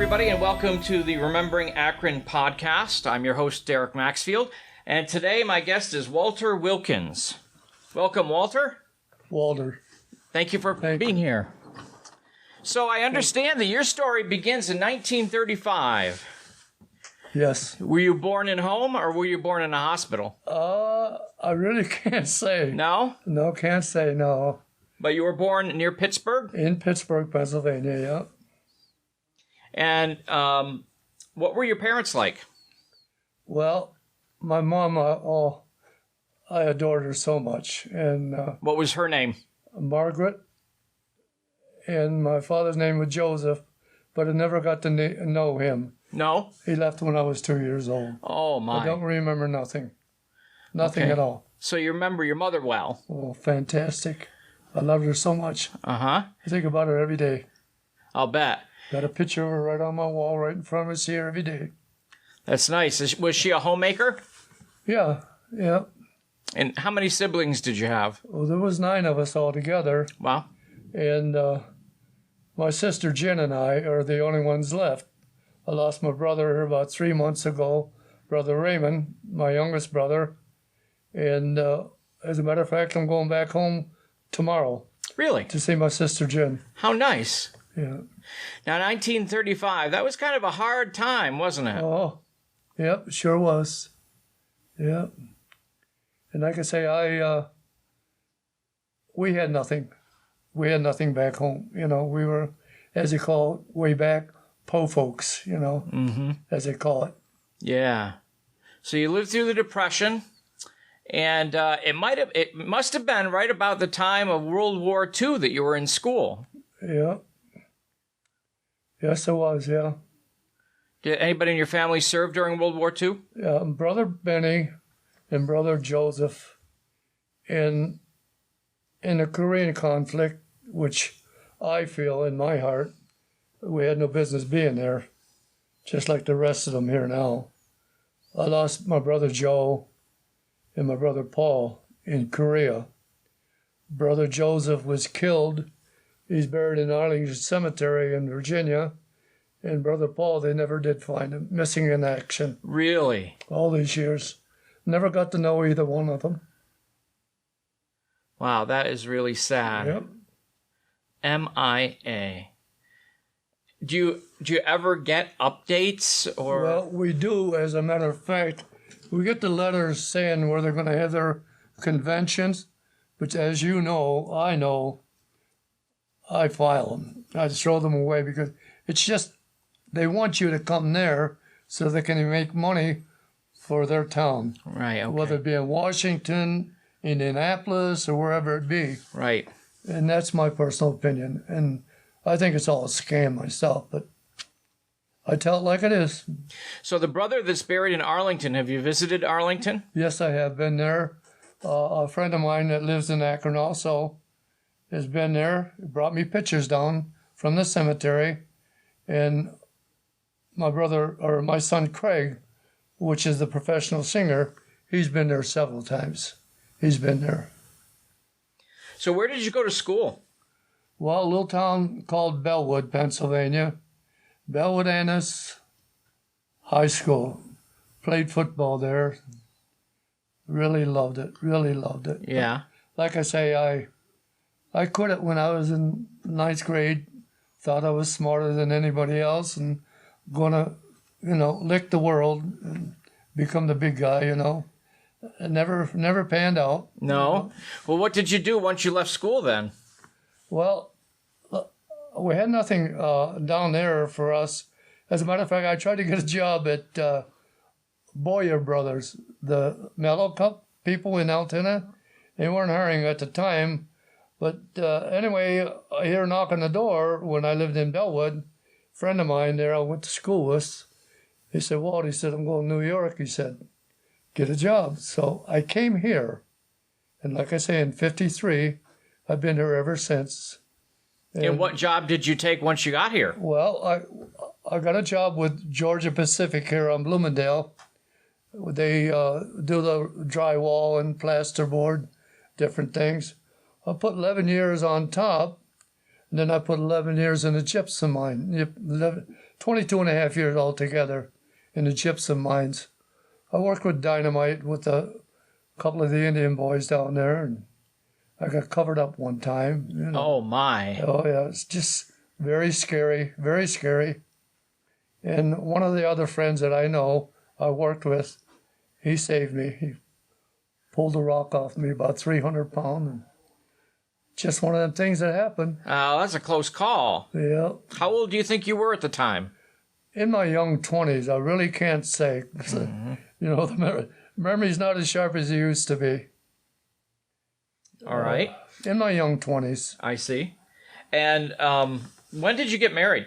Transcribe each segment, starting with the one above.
everybody, and welcome to the Remembering Akron podcast. I'm your host, Derek Maxfield, and today my guest is Walter Wilkins. Welcome, Walter. Walter. Thank you for being here. So I understand that your story begins in 1935. Yes. Were you born in home, or were you born in a hospital? I really can't say. No? No, can't say no. But you were born near Pittsburgh? In Pittsburgh, Pennsylvania, yeah. And what were your parents like? Well, my mom, I adored her so much. And what was her name? Margaret. And my father's name was Joseph, but I never got to know him. No? He left when I was 2 years old. Oh, my. I don't remember nothing. Nothing Okay. at all. So you remember your mother well? Oh, fantastic. I loved her so much. Uh-huh. I think about her every day. I'll bet. Got a picture of her right on my wall, right in front of us here every day. That's nice. Was she a homemaker? Yeah. And how many siblings did you have? Well, there was 9 of us all together. Wow. And my sister Jen and I are the only ones left. I lost my brother about 3 months ago, Brother Raymond, my youngest brother. And as a matter of fact, I'm going back home tomorrow. Really? To see my sister Jen. How nice. Yeah. Now, 1935, that was kind of a hard time, wasn't it? Oh, yep, sure was. Yep. And like I say, we had nothing. We had nothing back home. You know, we were, as they call it, way back, po folks, you know, as they call it. Yeah. So you lived through the Depression, and it must have been right about the time of World War II that you were in school. Yeah. Yes, it was, yeah. Did anybody in your family serve during World War II? Brother Benny and Brother Joseph in the Korean conflict, which I feel in my heart, we had no business being there, just like the rest of them here now. I lost my brother Joe and my brother Paul in Korea. Brother Joseph was killed. He's buried in Arlington Cemetery in Virginia. And Brother Paul, they never did find him, missing in action. Really? All these years. Never got to know either one of them. Wow, that is really sad. Yep. MIA. Do you ever get updates or? Well, we do, as a matter of fact. We get the letters saying where they're going to have their conventions, which, as you know, I file them. I throw them away because it's just they want you to come there so they can make money for their town. Right, okay. Whether it be in Washington, Indianapolis, or wherever it be. Right. And that's my personal opinion. And I think it's all a scam myself, but I tell it like it is. So the brother that's buried in Arlington, have you visited Arlington? Yes, I have been there. A friend of mine that lives in Akron also has been there. He brought me pictures down from the cemetery. And my son Craig, which is the professional singer, he's been there several times. He's been there. So where did you go to school? Well, a little town called Bellwood, Pennsylvania. Bellwood Annis High School. Played football there. Really loved it. Yeah. Like I say, I quit it when I was in 9th grade. Thought I was smarter than anybody else and gonna, lick the world and become the big guy, It never panned out. No? Well, what did you do once you left school then? Well, we had nothing down there for us. As a matter of fact, I tried to get a job at Boyer Brothers, the Mellow Cup people in Altoona. They weren't hiring at the time. But anyway, I hear a knock on the door when I lived in Bellwood. A friend of mine there I went to school with. He said, Walt, he said, I'm going to New York. He said, get a job. So I came here. And like I say, in 1953, I've been here ever since. And what job did you take once you got here? Well, I got a job with Georgia Pacific here on Bloomingdale. They do the drywall and plasterboard, different things. I put 11 years on top, and then I put 11 years in a gypsum mine. 22 and a half years altogether in the gypsum mines. I worked with dynamite with a couple of the Indian boys down there, and I got covered up one time. You know. Oh, my. Oh, yeah. It's just very scary, very scary. And one of the other friends that I know I worked with, he saved me. He pulled a rock off me, about 300 pounds. And just one of them things that happened. Oh, that's a close call. Yeah. How old do you think you were at the time? In my young 20s, I really can't say. You know, the memory's not as sharp as it used to be. All right. In my young 20s. I see. And when did you get married?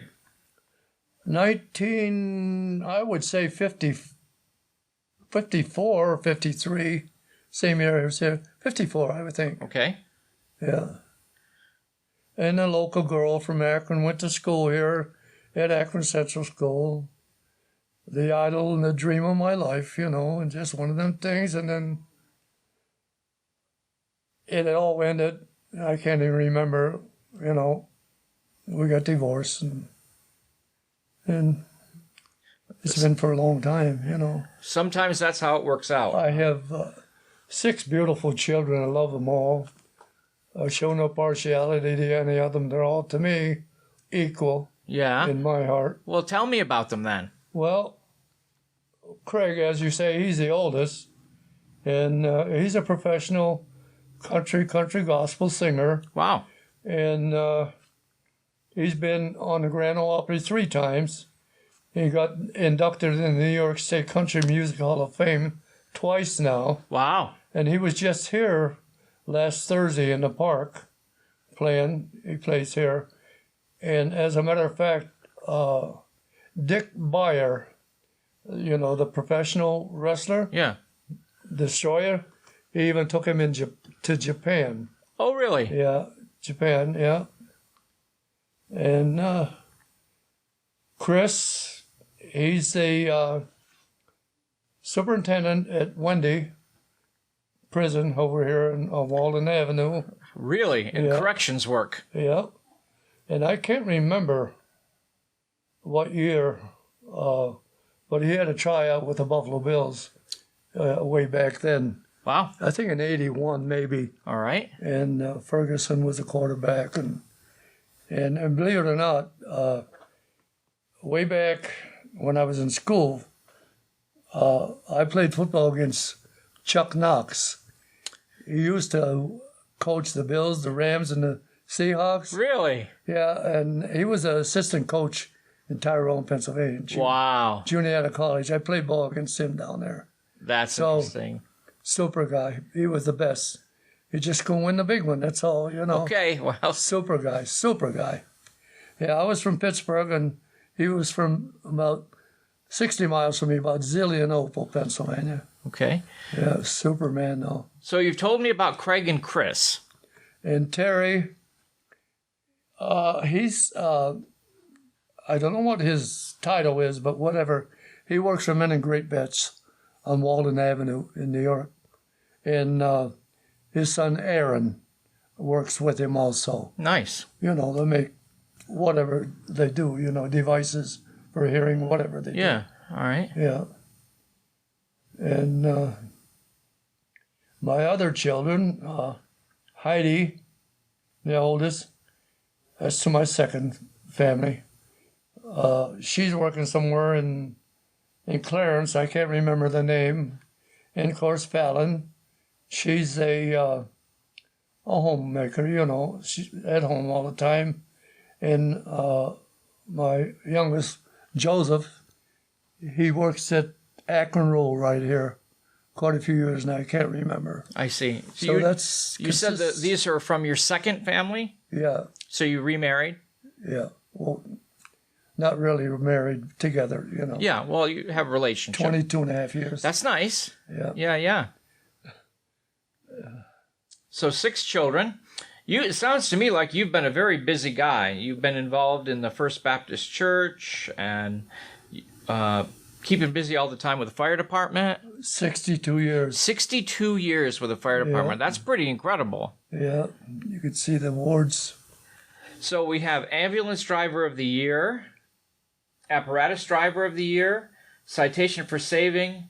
I would say 54 or 53. Same year as here. 54, I would think. Okay. Yeah. And a local girl from Akron went to school here at Akron Central School. The idol and the dream of my life, you know, and just one of them things. And then it all ended. I can't even remember, you know, we got divorced. And it's been for a long time, you know. Sometimes that's how it works out. I have 6 beautiful children. I love them all. I've shown no partiality to any of them. They're all, to me, equal in my heart. Well, tell me about them then. Well, Craig, as you say, he's the oldest. And he's a professional country gospel singer. Wow. And he's been on the Grand Ole Opry 3 times. He got inducted in the New York State Country Music Hall of Fame twice now. Wow. And he was just here last Thursday in the park playing. He plays here. And as a matter of fact, Dick Beyer, you know, the professional wrestler, Destroyer, he even took him to Japan. Oh, really? Yeah, Japan, yeah. And Chris, he's the superintendent at Wendy Prison over here on Walden Avenue. Really? In corrections work? Yeah. And I can't remember what year, but he had a tryout with the Buffalo Bills way back then. Wow. I think in 81 maybe. All right. And Ferguson was the quarterback. And believe it or not, way back when I was in school, I played football against Chuck Knox. He used to coach the Bills, the Rams, and the Seahawks. Really? Yeah, and he was an assistant coach in Tyrone, Pennsylvania. Wow. Junior College. I played ball against him down there. That's interesting. Super guy. He was the best. He just couldn't win the big one. That's all, you know. Okay, well. Super guy. Yeah, I was from Pittsburgh, and he was from about 60 miles from me, about Zelienople, Pennsylvania. Okay. Yeah, Superman, though. So you've told me about Craig and Chris. And Terry, he's, I don't know what his title is, but whatever. He works for Men in Great Bets on Walden Avenue in New York. And his son Aaron works with him also. Nice. You know, they make whatever they do, you know, devices for hearing, whatever they do. Yeah, all right. Yeah. And my other children, Heidi, the oldest, that's to my second family. She's working somewhere in Clarence. I can't remember the name. And of course, Fallon, she's a homemaker, you know. She's at home all the time. And my youngest, Joseph, he works at Akron Roll right here. Quite a few years now. I can't remember. I see. So that's... You said that these are from your second family? Yeah. So you remarried? Yeah. Well, not really married together, you know. Yeah, well, you have a relationship. 22 and a half years. That's nice. Yeah. Yeah. So 6 children. It sounds to me like you've been a very busy guy. You've been involved in the First Baptist Church and keeping busy all the time with the fire department. 62 years. 62 years with the fire department. Yeah. That's pretty incredible. Yeah, you could see the awards. So we have Ambulance Driver of the Year, Apparatus Driver of the Year, citation for saving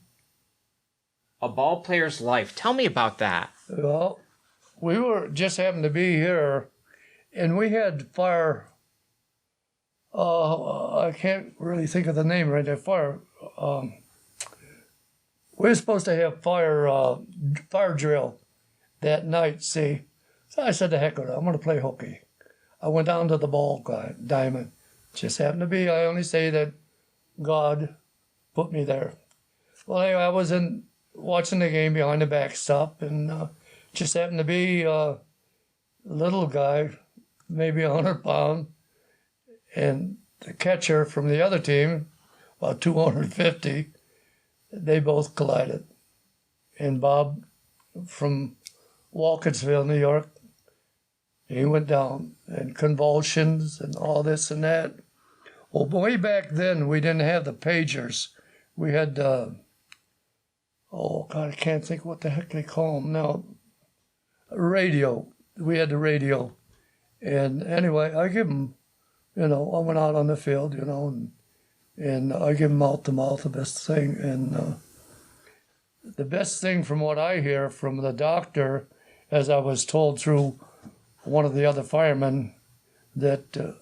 a ball player's life. Tell me about that. Well, we were just happened to be here, and we had fire. I can't really think of the name right now. Fire. We were supposed to have fire drill that night. See, so I said, "The heck with it. I'm going to play hooky." I went down to the ball diamond. Just happened to be. I only say that God put me there. Well, anyway, I was watching the game behind the backstop, and just happened to be a little guy, maybe 100 pounds, and the catcher from the other team, about 250. They both collided. And Bob from Wilkinsville, New York, he went down, and convulsions and all this and that. Well, way back then, we didn't have the pagers. We had, oh, God, I can't think what the heck they call them now. Radio. We had the radio. And anyway, I give them, I went out on the field, and I give them mouth to mouth the best thing. And the best thing from what I hear from the doctor, as I was told through one of the other firemen, that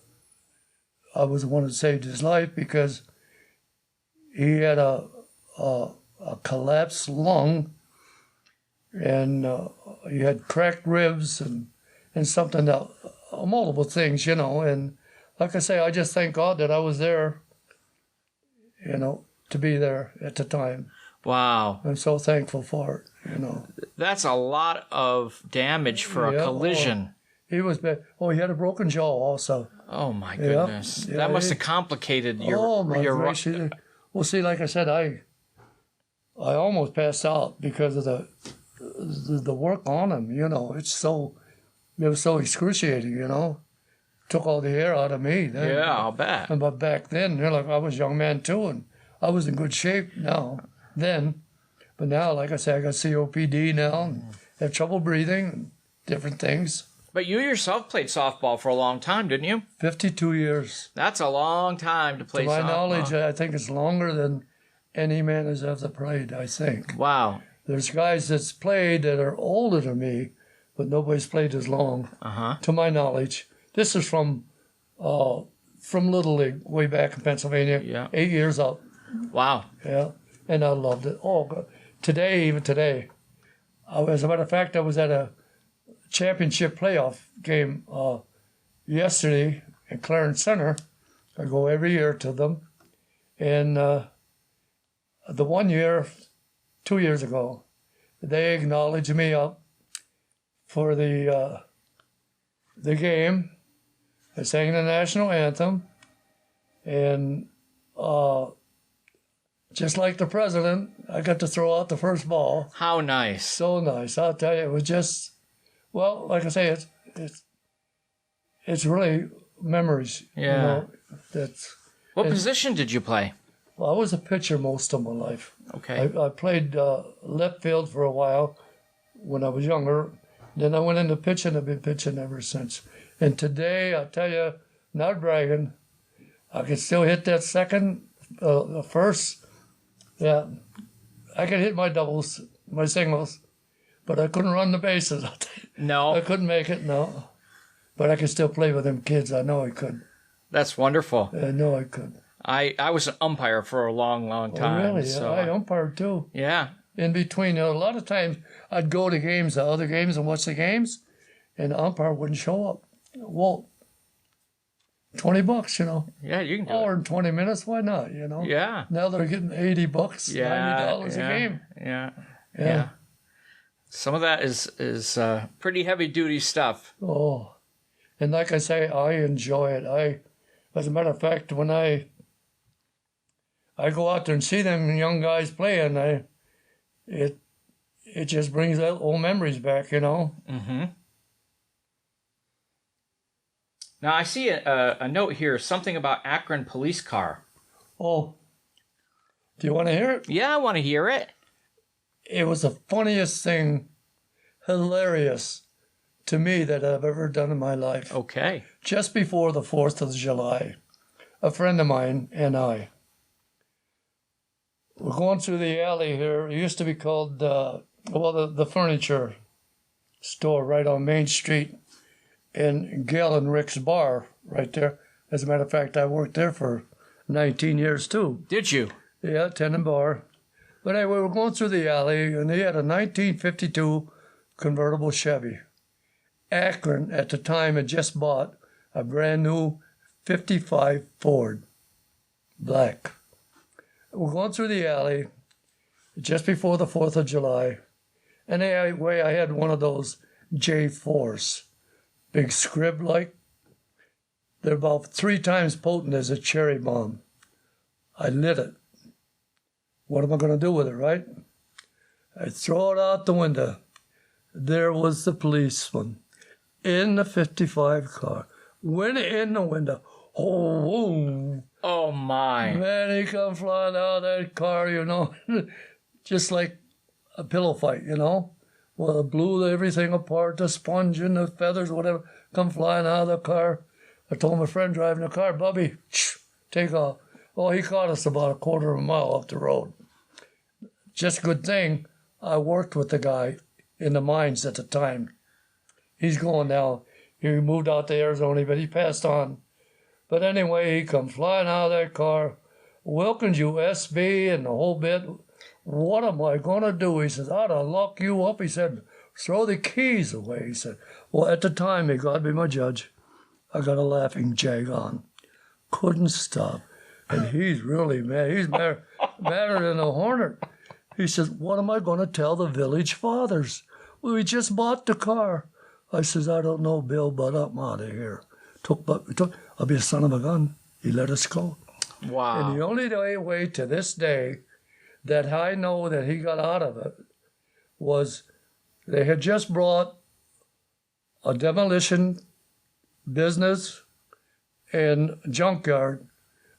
I was the one that saved his life because he had a collapsed lung, and he had cracked ribs and something else, multiple things, and like I say, I just thank God that I was there, to be there at the time. Wow. I'm so thankful for it, That's a lot of damage for a collision. He was bad. Oh, he had a broken jaw also. Oh, my goodness. Yeah, that must have complicated your... Oh, my gracious. Well, see, like I said, I almost passed out because of the work on him, it was so excruciating, Took all the air out of me. Then. Yeah, I'll bet. But back then, I was a young man too, and I was in good shape then. But now, like I said, I got COPD now and have trouble breathing and different things. But you yourself played softball for a long time, didn't you? 52 years. That's a long time to play softball. To my knowledge, I think it's longer than any man has ever played, I think. Wow. There's guys that's played that are older than me, but nobody's played as long, to my knowledge. This is from Little League, way back in Pennsylvania. Yeah. 8 years up. Wow. Yeah, and I loved it. Oh, God. Even today, as a matter of fact, I was at a championship playoff game yesterday at Clarence Center. I go every year to them. And the 1 year, 2 years ago, they acknowledged me up for the game. I sang the national anthem. And just like the president, I got to throw out the first ball. How nice. So nice. I'll tell you, it was just... Well, like I say, it's really memories. Yeah. What and, position did you play? Well, I was a pitcher most of my life. Okay. I played left field for a while when I was younger. Then I went into pitching. I've been pitching ever since. And today, I'll tell you, not bragging, I can still hit that second, first. Yeah, I can hit my doubles, my singles. But I couldn't run the bases. No. I couldn't make it, no. But I could still play with them kids. I know I could. That's wonderful. I know I could. I was an umpire for a long, long time. Oh, really? So I umpired too. Yeah. In between, a lot of times I'd go to games, the other games, and watch the games, and the umpire wouldn't show up. Well, $20, Yeah, you can do hour it. and 20 minutes, why not, Yeah. Now they're getting $80, $90 a game. Yeah. Some of that is pretty heavy-duty stuff. Oh, and like I say, I enjoy it. As a matter of fact, when I go out there and see them young guys playing, it just brings old memories back, Mm-hmm. Now, I see a note here, something about Akron Police Car. Oh, do you want to hear it? Yeah, I want to hear it. It was the funniest thing, hilarious to me that I've ever done in my life. Okay. Just before the 4th of July, a friend of mine and I. We're going through the alley here. It used to be called, the furniture store right on Main Street, and Gail and Rick's bar right there. As a matter of fact, I worked there for 19 years too. Did you? Yeah, tenant bar. But anyway, we're going through the alley, and they had a 1952 convertible Chevy. Akron, at the time, had just bought a brand new 55 Ford, black. We're going through the alley just before the 4th of July. And anyway, I had one of those J4s, big scrib like. They're about 3 times potent as a cherry bomb. I lit it. What am I going to do with it, right? I throw it out the window. There was the policeman in the 55 car. Went in the window. Oh, whoa. Oh, my. Man, he come flying out of that car, just like a pillow fight, Well, it blew everything apart, the sponge and the feathers, whatever, come flying out of the car. I told my friend driving the car, Bubby, take off. Oh, he caught us about a quarter of a mile off the road. Just a good thing I worked with the guy in the mines at the time. He's going now. He moved out to Arizona, but he passed on. But anyway, he comes flying out of that car. Wilkins, USB, and the whole bit. What am I going to do? He says, I'll lock you up. He said, throw the keys away. He said, well, at the time, may God be my judge, I got a laughing jag on. Couldn't stop. And he's really mad. He's madder than a hornet. He says, what am I going to tell the village fathers? Well, we just bought the car. I says, I don't know, Bill, but I'm out of here. I'll be a son of a gun. He let us go. Wow. And the only way to this day that I know that he got out of it was they had just brought a demolition business and junkyard,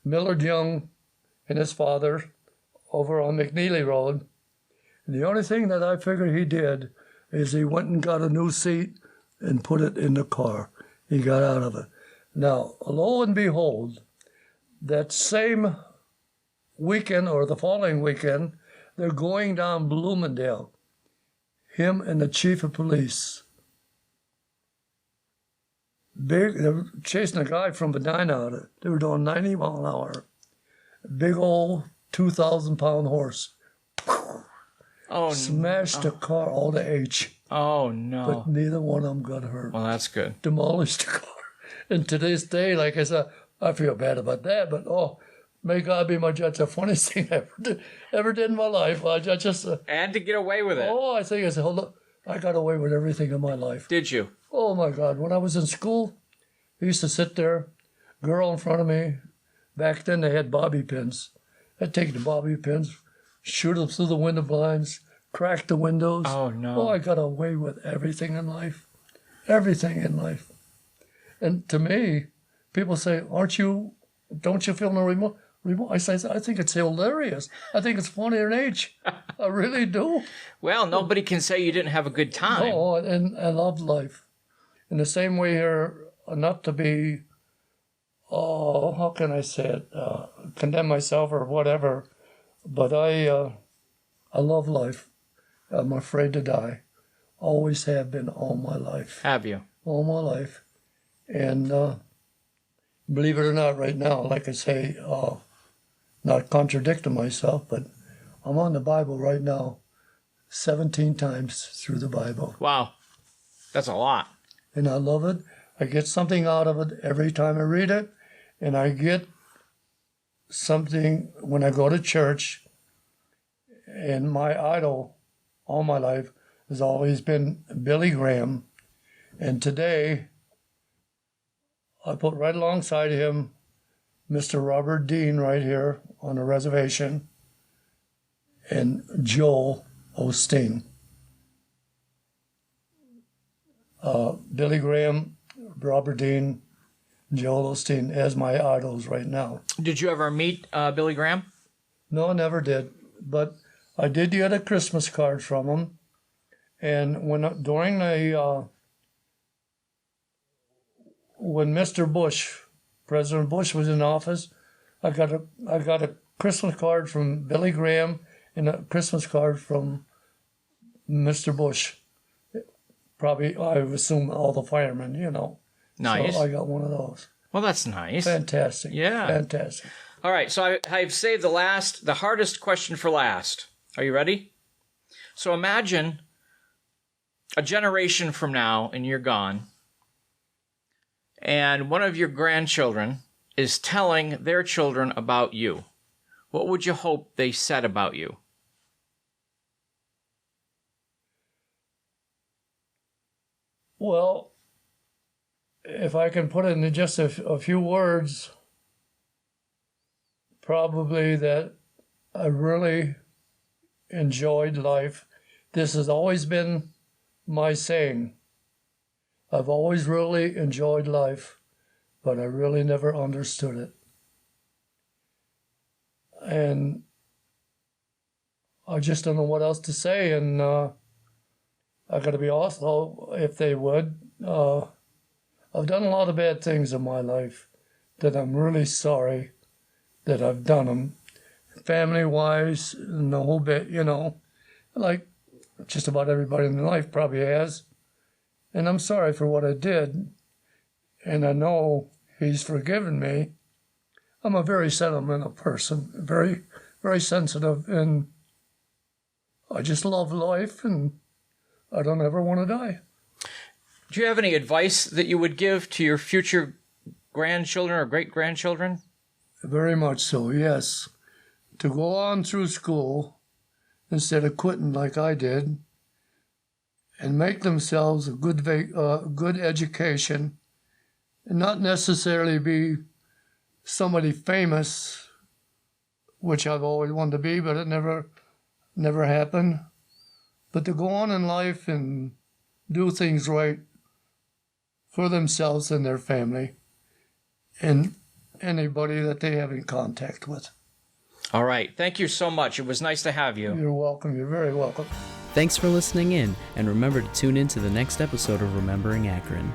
Millard Young and his father, over on McNeely Road. And the only thing that I figured he did is he went and got a new seat and put it in the car. He got out of it. Now, lo and behold, that same weekend or the following weekend, they're going down Bloomingdale, him and the chief of police. They were chasing a guy from Medina. They were doing 90 mile an hour. Big old 2,000-pound horse. Oh, smashed the car all to H. Oh, no. But neither one of them got hurt. Well, that's good. Demolished the car. And to this day, like I said, I feel bad about that, but may God be my judge. The funniest thing I ever did in my life. I just... and to get away with it. I said, hold up. I got away with everything in my life. Did you? Oh, my God. When I was in school, I used to sit there, girl in front of me. Back then, they had bobby pins. I'd take the bobby pins, shoot them through the window blinds, crack the windows. Oh, no. I got away with everything in life. Everything in life. And to me, people say, don't you feel no remorse? I say, I think it's hilarious. I think it's funny than H. I really do. Well, nobody can say you didn't have a good time. No, and I love life. In the same way here, not to be, how can I say it, condemn myself or whatever, but I love life. I'm afraid to die. Always have been all my life. Have you? All my life. And believe it or not, right now, like I say, not contradicting myself, but I'm on the Bible right now 17 times through the Bible. Wow. That's a lot. And I love it. I get something out of it every time I read it. And I get something when I go to church. And my idol all my life has always been Billy Graham. And today, I put right alongside him Mr. Robert Dean right here on the reservation and Joel Osteen. Billy Graham, Robert Dean, Joel Osteen as my idols right now. Did you ever meet Billy Graham? No, I never did. But I did get a Christmas card from him. And when Mr. Bush President Bush was in office. I got a Christmas card from Billy Graham and a Christmas card from Mr. Bush. Probably, I assume, all the firemen, you know. Nice. So I got one of those. Well, that's nice. Fantastic. Yeah. Fantastic. All right, so I've saved the hardest question for last. Are you ready? So imagine a generation from now and you're gone, and one of your grandchildren is telling their children about you. What would you hope they said about you? Well, if I can put it in just a few words, probably that I really enjoyed life. This has always been my saying. I've always really enjoyed life, but I really never understood it. And I just don't know what else to say. And I got to be honest, though, if they would. I've done a lot of bad things in my life that I'm really sorry that I've done them. Family-wise, and the whole bit, you know, like just about everybody in life probably has. And I'm sorry for what I did. And I know he's forgiven me. I'm a very sentimental person, very, very sensitive, and I just love life, and I don't ever want to die. Do you have any advice that you would give to your future grandchildren or great-grandchildren? Very much so, yes. To go on through school instead of quitting like I did, and make themselves a good education, and not necessarily be somebody famous, which I've always wanted to be, but it never happened. But to go on in life and do things right for themselves and their family and anybody that they have in contact with. All right. Thank you so much. It was nice to have you. You're welcome. You're very welcome. Thanks for listening in, and remember to tune in to the next episode of Remembering Akron.